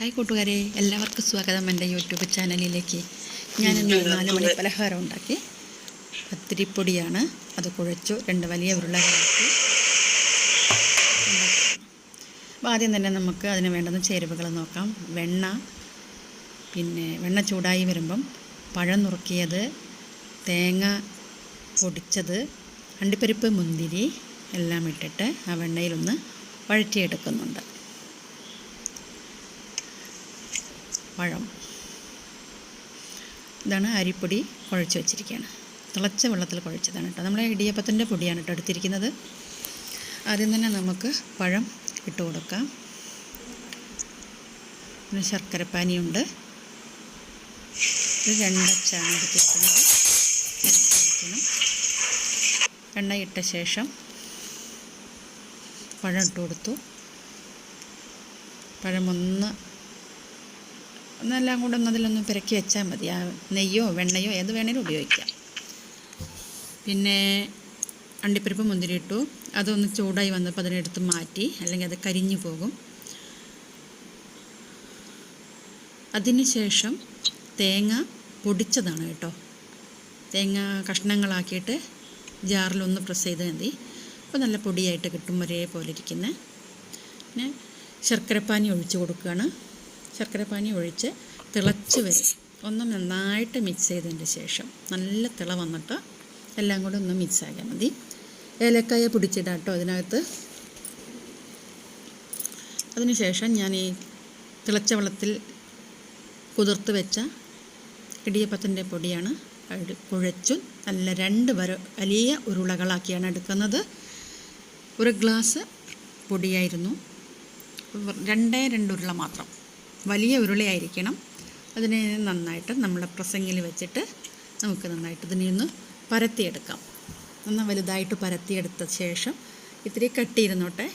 Hi കൂട്ടുകാരെ, എല്ലാവർക്കും സ്വാഗതം എൻ്റെ യൂട്യൂബ് ചാനലിലേക്ക്. ഞാനിന്ന് 4 മണി പലഹാരം ഉണ്ടാക്കി. പത്തിരിപ്പൊടിയാണ്, അത് കുഴച്ചു 2 വലിയ ഉരുളകളാക്കി ഉണ്ടാക്കി. അപ്പോൾ ആദ്യം തന്നെ നമുക്ക് അതിന് വേണ്ടുന്ന ചേരുവകൾ നോക്കാം. വെണ്ണ ചൂടായി വരുമ്പം പഴം നുറുക്കിയത്, തേങ്ങ പൊടിച്ചത്, അണ്ടിപ്പരിപ്പ്, മുന്തിരി എല്ലാം ഇട്ടിട്ട് ആ വെണ്ണയിലൊന്ന് വഴറ്റിയെടുക്കുന്നുണ്ട്. പഴം, ഇതാണ് അരിപ്പൊടി കുഴച്ച് വെച്ചിരിക്കുകയാണ്. തിളച്ച വെള്ളത്തിൽ കുഴച്ചതാണ് കേട്ടോ. നമ്മളെ ഇടിയപ്പത്തിൻ്റെ പൊടിയാണ് കേട്ടോ എടുത്തിരിക്കുന്നത്. ആദ്യം തന്നെ നമുക്ക് പഴം ഇട്ട് കൊടുക്കാം. പിന്നെ ശർക്കരപ്പാനിയുണ്ട്, ഇത് 2 അച്ചാണ് എടുത്തിരിക്കുന്നത്. വയ്ക്കണം. എണ്ണ ഇട്ട ശേഷം പഴം ഇട്ട് കൊടുത്തു. പഴം ഒന്നെല്ലാം കൂടെ അതിലൊന്ന് പെരക്കി വെച്ചാൽ മതി. ആ നെയ്യോ വെണ്ണയോ ഏത് വേണേലും ഉപയോഗിക്കാം. പിന്നെ അണ്ടിപ്പരിപ്പ്, മുന്തിരി ഇട്ടു. അതൊന്ന് ചൂടായി വന്നപ്പോൾ അതിനെടുത്ത് മാറ്റി, അല്ലെങ്കിൽ അത് കരിഞ്ഞു പോകും. അതിന് ശേഷം തേങ്ങ പൊടിച്ചതാണ് കേട്ടോ. തേങ്ങ കഷ്ണങ്ങളാക്കിയിട്ട് ജാറിലൊന്ന് പ്രസ് ചെയ്ത് മതി. അപ്പോൾ നല്ല പൊടിയായിട്ട് കിട്ടും, ഒരേപോലെ ഇരിക്കുന്നത്. പിന്നെ ശർക്കരപ്പാനി ഒഴിച്ച് കൊടുക്കുകയാണ്. ശർക്കരപ്പാനി ഒഴിച്ച് തിളച്ച് വരും. ഒന്ന് നന്നായിട്ട് മിക്സ് ചെയ്തതിൻ്റെ ശേഷം നല്ല തിള വന്നിട്ട് എല്ലാം കൂടെ ഒന്ന് മിക്സ് ആക്കിയാൽ മതി. ഏലക്കായ പൊടിച്ചിടാം കേട്ടോ അതിനകത്ത്. അതിന് ശേഷം ഞാൻ ഈ തിളച്ച വെള്ളത്തിൽ കുതിർത്ത് വെച്ച ഇടിയപ്പത്തിൻ്റെ പൊടിയാണ് കുഴച്ചു നല്ല 2 വലിയ ഉരുളകളാക്കിയാണ് എടുക്കുന്നത്. 1 ഗ്ലാസ് പൊടിയായിരുന്നു, 2 ഉരുള മാത്രം. വലിയ ഉരുളയായിരിക്കണം. അതിനെ നന്നായിട്ട് നമ്മുടെ പ്രസങ്ങിൽ വെച്ചിട്ട് നമുക്ക് നന്നായിട്ട് ഇതിനെ ഒന്ന് പരത്തിയെടുക്കാം. നന്നായി വലുതായിട്ട് പരത്തിയെടുത്ത ശേഷം ഇത്തിരി കട്ടിയിരുന്നോട്ടെ.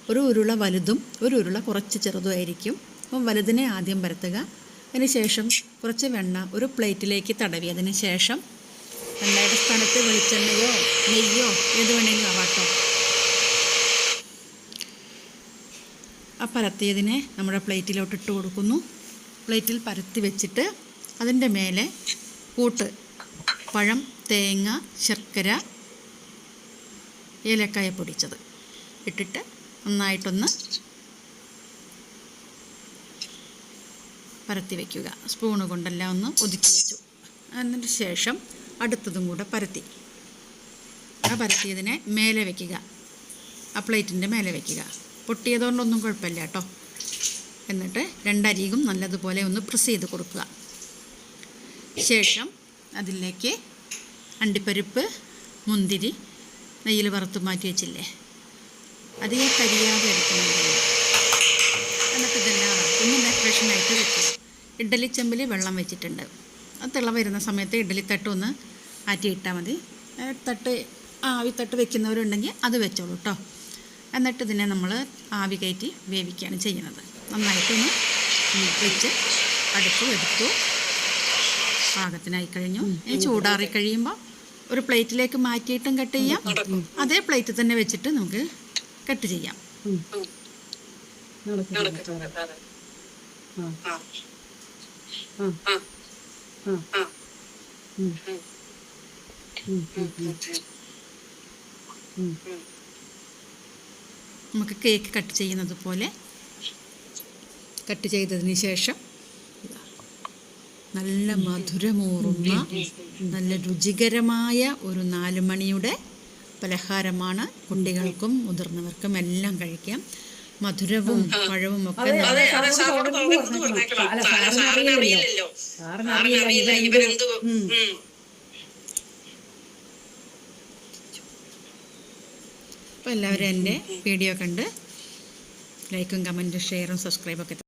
1 ഉരുള വലുതും 1 ഉരുള കുറച്ച് ചെറുതുമായിരിക്കും. അപ്പം വലുതിനെ ആദ്യം പരത്തുക. അതിന് ശേഷം കുറച്ച് വെണ്ണ ഒരു പ്ലേറ്റിലേക്ക് തടവി, അതിന് ശേഷം വെണ്ണയുടെ സ്ഥാനത്ത് വെളിച്ചെണ്ണയോ നെയ്യോ ഏത് വേണമെങ്കിലും ആവാട്ടോ. ആ പരത്തിയതിനെ നമ്മുടെ പ്ലേറ്റിലോട്ട് ഇട്ട് കൊടുക്കുന്നു. പ്ലേറ്റിൽ പരത്തി വെച്ചിട്ട് അതിൻ്റെ മേലെ കൂട്ട് പഴം, തേങ്ങ, ശർക്കര, ഏലക്കായ പൊടിച്ചത് ഇട്ടിട്ട് നന്നായിട്ടൊന്ന് പരത്തി വയ്ക്കുക. സ്പൂണ് കൊണ്ടെല്ലാം ഒന്ന് ഒതുക്കി വെച്ചു. അതിന് ശേഷം അടുത്തതും കൂടെ പരത്തി ആ പരത്തിയതിനെ മേലെ വയ്ക്കുക. ആ പ്ലേറ്റിൻ്റെ മേലെ വയ്ക്കുക. പൊട്ടിയതുകൊണ്ടൊന്നും കുഴപ്പമില്ല കേട്ടോ. എന്നിട്ട് 2 അരികും നല്ലതുപോലെ ഒന്ന് പ്രസ് ചെയ്ത് കൊടുക്കുക. ശേഷം അതിലേക്ക് അണ്ടിപ്പരിപ്പ്, മുന്തിരി നെയ്യിൽ വറുത്ത് മാറ്റി വെച്ചില്ലേ, അധികം കരിയാതെ എടുക്കുന്നുണ്ട്. എന്നിട്ട് ഇതെല്ലാം ഒന്ന് ഡെക്കറേഷനായിട്ട് വെക്കുക. ഇഡ്ഡലി ചെമ്പിൽ വെള്ളം വെച്ചിട്ടുണ്ട്. അത് തിള വരുന്ന സമയത്ത് ഇഡ്ഡലി തട്ട് ഒന്ന് ആറ്റിയിട്ടാൽ മതി. ആവിത്തട്ട് വെക്കുന്നവരുണ്ടെങ്കിൽ അത് വെച്ചോളൂ കേട്ടോ. എന്നിട്ട് ഇതിനെ നമ്മൾ ആവി കയറ്റി വേവിക്കുകയാണ് ചെയ്യുന്നത്. നന്നായിട്ടൊന്ന് വെച്ച് അടുപ്പ് എടുത്തു. പാകത്തിനായി കഴിഞ്ഞു. ഈ ചൂടാറി കഴിയുമ്പോൾ ഒരു പ്ലേറ്റിലേക്ക് മാറ്റിയിട്ടും കട്ട് ചെയ്യാം. അതേ പ്ലേറ്റിൽ തന്നെ വെച്ചിട്ട് നമുക്ക് കട്ട് ചെയ്യാം. നമുക്ക് കേക്ക് കട്ട് ചെയ്യുന്നത് പോലെ കട്ട് ചെയ്തതിന് ശേഷം നല്ല മധുരമൂറുന്ന നല്ല രുചികരമായ ഒരു 4 മണിയുടെ പലഹാരമാണ്. കുട്ടികൾക്കും മുതിർന്നവർക്കും എല്ലാം കഴിക്കാം. മധുരവും പഴവും ഒക്കെ അപ്പോൾ എല്ലാവരും എൻ്റെ വീഡിയോ കണ്ട് ലൈക്കും കമൻറ്റും ഷെയറും സബ്സ്ക്രൈബൊക്കെ